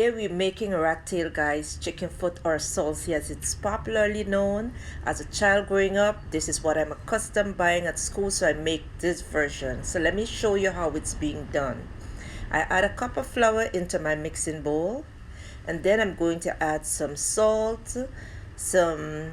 Here we're making rat tail, guys, chicken foot or salsi as it's popularly known. As a child growing up, this is what I'm accustomed buying at school, so I make this version. So let me show you how it's being done. I add a cup of flour into my mixing bowl, and then I'm going to add some salt, some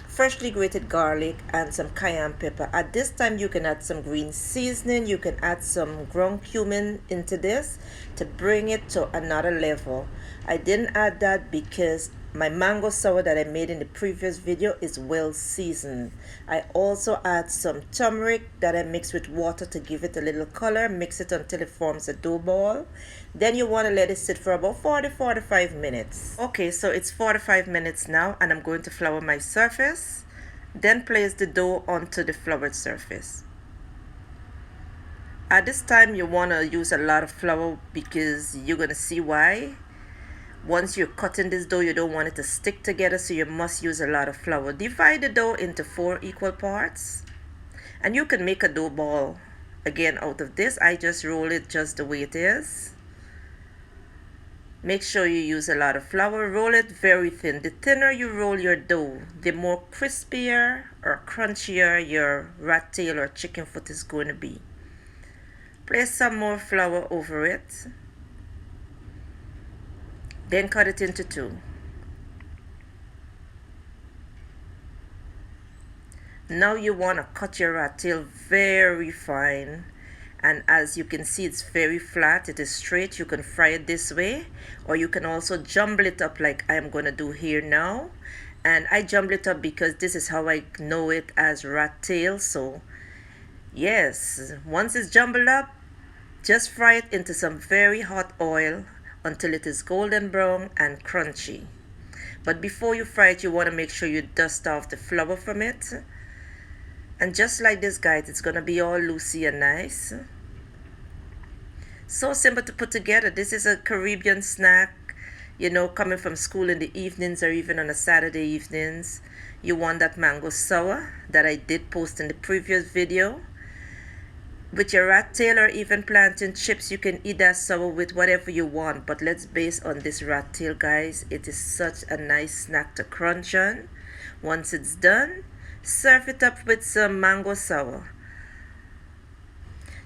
freshly grated garlic, and some cayenne pepper. At this time you can add some green seasoning. You can add some ground cumin into this to bring it to another level. I didn't add that because my mango sour that I made in the previous video is well seasoned. I also add some turmeric that I mix with water to give it a little color. Mix it until it forms a dough ball. Then you want to let it sit for about 40-45 minutes. Okay, so it's 45 minutes now, and I'm going to flour my surface. Then place the dough onto the floured surface. At this time you want to use a lot of flour because you're going to see why. Once you're cutting this dough, you don't want it to stick together, so you must use a lot of flour. Divide the dough into 4 equal parts, and you can make a dough ball again out of this. I just roll it just the way it is. Make sure you use a lot of flour. Roll it very thin. The thinner you roll your dough, the more crispier or crunchier your rat tail or chicken foot is going to be. Place some more flour over it. Then cut it into 2. Now you want to cut your rat tail very fine, and as you can see, it's very flat, it is straight. You can fry it this way, or you can also jumble it up like I'm going to do here now. And I jumble it up because this is how I know it as rat tail. So yes, once it's jumbled up, just fry it into some very hot oil until it is golden brown and crunchy. But before you fry it, you want to make sure you dust off the flour from it. And just like this, guys, it's going to be all loosey and nice. So simple to put together. This is a Caribbean snack, you know, coming from school in the evenings or even on a Saturday evenings. You want that mango sour that I did post in the previous video. With your rat tail or even plantain chips, you can eat that sour with whatever you want. But let's base on this rat tail, guys. It is such a nice snack to crunch on. Once it's done, serve it up with some mango sour.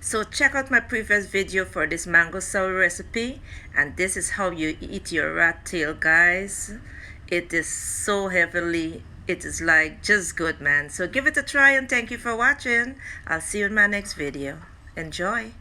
So check out my previous video for this mango sour recipe. And this is how you eat your rat tail, guys. It is so heavenly. It is like just good, man. So give it a try, and thank you for watching. I'll see you in my next video. Enjoy.